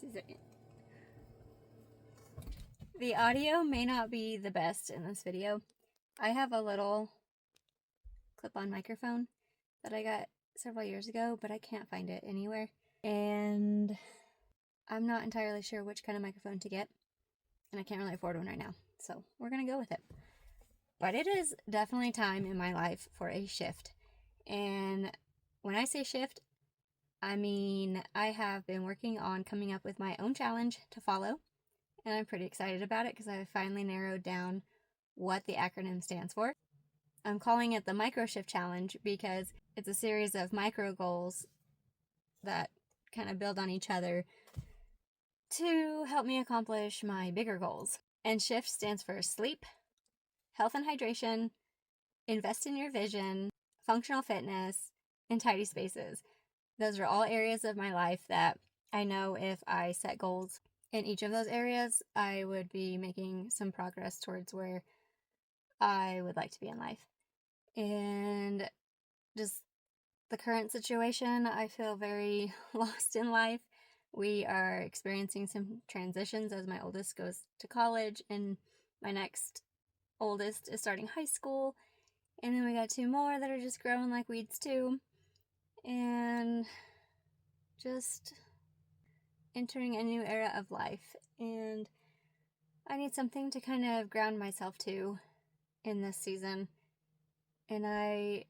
2 seconds. The audio may not be the best in this video. I have a little clip-on microphone that I got several years ago, but I can't find it anywhere. And I'm not entirely sure which kind of microphone to get, and I can't really afford one right now, so we're gonna go with it. But it is definitely time in my life for a shift. And when I say shift, I mean I have been working on coming up with my own challenge to follow, and I'm pretty excited about it because I finally narrowed down what the acronym stands for. I'm calling it the MicroSHIFT challenge because it's a series of micro goals that kind of build on each other to help me accomplish my bigger goals. And SHIFT stands for sleep, health and hydration, invest in your vision, functional fitness, and tidy spaces. Those are all areas of my life that I know if I set goals in each of those areas, I would be making some progress towards where I would like to be in life. And just the current situation, I feel very lost in life. We are experiencing some transitions as my oldest goes to college and my next oldest is starting high school. And then we got 2 more that are just growing like weeds too. And just entering a new era of life. And I need something to kind of ground myself to in this season. And I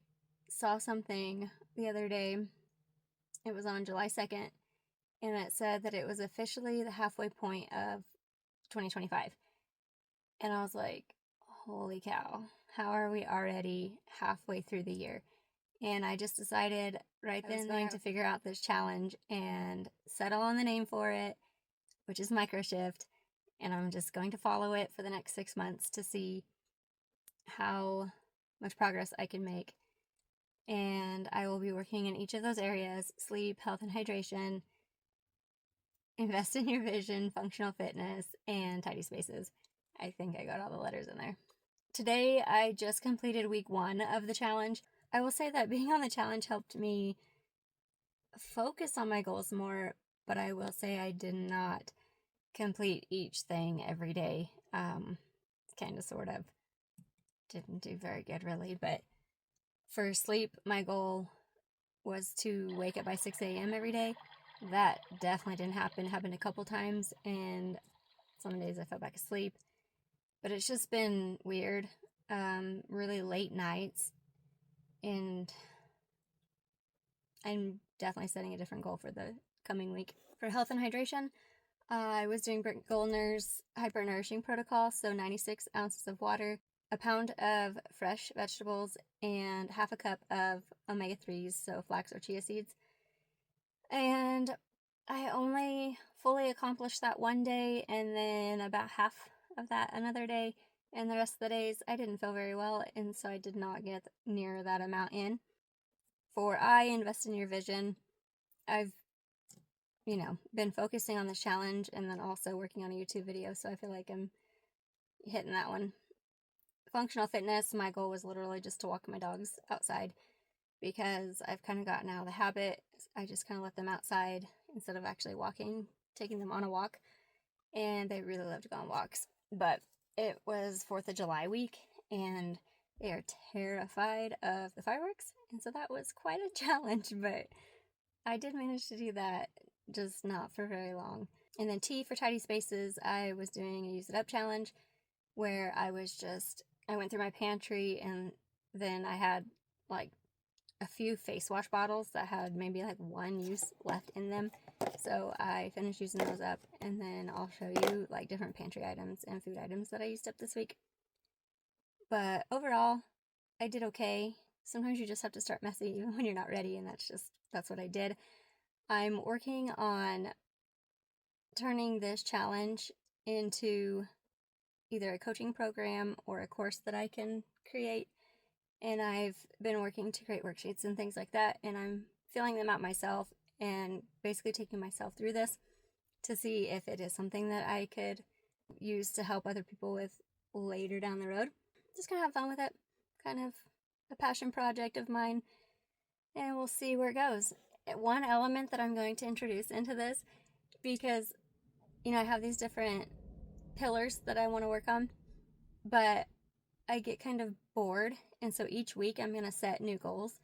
saw something the other day. It was on July 2nd. And it said that it was officially the halfway point of 2025. And I was like, holy cow, how are we already halfway through the year? And I just decided right then and there to figure out this challenge and settle on the name for it, which is MicroSHIFT. And I'm just going to follow it for the next 6 months to see how much progress I can make. And I will be working in each of those areas: sleep, health and hydration, invest in your vision, functional fitness, and tidy spaces. I think I got all the letters in there. Today, I just completed week 1 of the challenge. I will say that being on the challenge helped me focus on my goals more, but I will say I did not complete each thing every day. Kind of, sort of. Didn't do very good, really. But for sleep, my goal was to wake up by 6 a.m. every day. That definitely didn't happen. It happened a couple times, and some days I fell back asleep. But it's just been weird. Really late nights. And I'm definitely setting a different goal for the coming week. For health and hydration, I was doing Britt Goldner's hyper-nourishing protocol, so 96 ounces of water, a pound of fresh vegetables, and half a cup of omega-3s, so flax or chia seeds. And I only fully accomplished that one day, and then about half of that another day, and the rest of the days I didn't feel very well, and so I did not get near that amount in. For invest in your vision, I've been focusing on this challenge and then also working on a YouTube video, so I feel like I'm hitting that one. Functional fitness, my goal was literally just to walk my dogs outside because I've kind of gotten out of the habit. I just kind of let them outside instead of actually taking them on a walk, and they really love to go on walks. But it was 4th of July week, and they are terrified of the fireworks, and so that was quite a challenge, but I did manage to do that, just not for very long. And then T for tidy spaces, I was doing a use it up challenge where I went through my pantry, and then I had like a few face wash bottles that had maybe like 1 use left in them. So I finished using those up, and then I'll show you like different pantry items and food items that I used up this week. But overall, I did okay. Sometimes you just have to start messy even when you're not ready, and that's what I did. I'm working on turning this challenge into either a coaching program or a course that I can create. And I've been working to create worksheets and things like that, and I'm filling them out myself and basically taking myself through this to see if it is something that I could use to help other people with later down the road. Just kind of have fun with it. Kind of a passion project of mine, and we'll see where it goes. One element that I'm going to introduce into this, because you know, I have these different pillars that I want to work on, but I get kind of bored, and so each week I'm going to set new goals,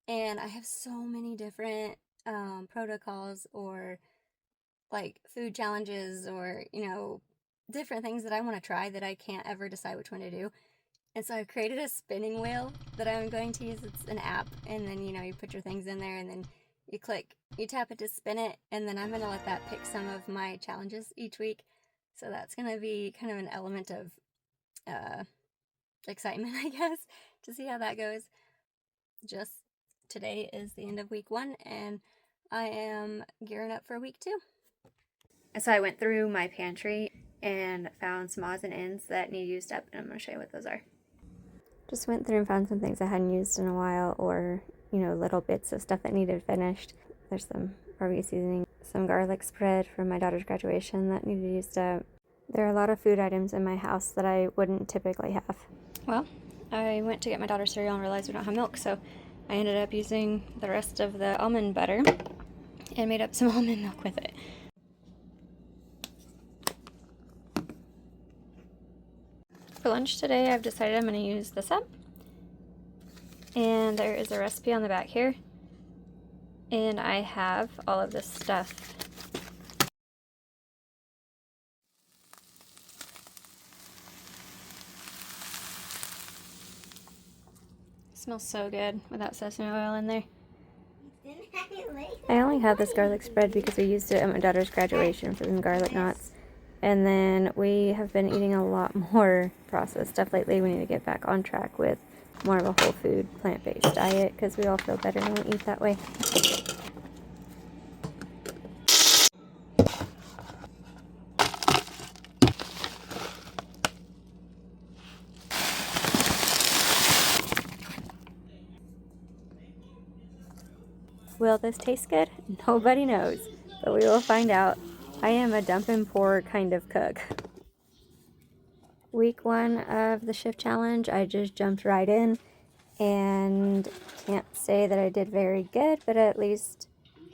and I have so many different protocols or like food challenges or, you know, different things that I want to try that I can't ever decide which one to do. And so I've created a spinning wheel that I'm going to use. It's an app, and then, you know, you put your things in there, and then you tap it to spin it, and then I'm going to let that pick some of my challenges each week. So that's going to be kind of an element of excitement, I guess, to see how that goes. Just today is the end of week 1, and I am gearing up for week 2. So I went through my pantry and found some odds and ends that need used up, and I'm going to show you what those are. Just went through and found some things I hadn't used in a while, or, you know, little bits of stuff that needed finished. There's some barbecue seasoning, some garlic spread from my daughter's graduation that needed used up. There are a lot of food items in my house that I wouldn't typically have. Well, I went to get my daughter's cereal and realized we don't have milk, so I ended up using the rest of the almond butter and made up some almond milk with it. For lunch today, I've decided I'm going to use this up. And there is a recipe on the back here. And I have all of this stuff. It smells so good without sesame oil in there. I only have this garlic spread because we used it at my daughter's graduation for some garlic knots. And then we have been eating a lot more processed stuff lately. We need to get back on track with more of a whole food, plant-based diet because we all feel better when we eat that way. Will this taste good? Nobody knows, but we will find out. I am a dump and pour kind of cook. Week 1 of the shift challenge, I just jumped right in, and can't say that I did very good, but at least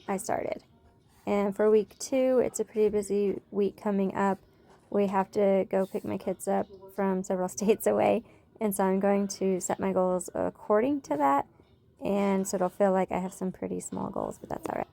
I started. And for week 2, it's a pretty busy week coming up. We have to go pick my kids up from several states away, and so I'm going to set my goals according to that, and so it'll feel like I have some pretty small goals, but that's all right.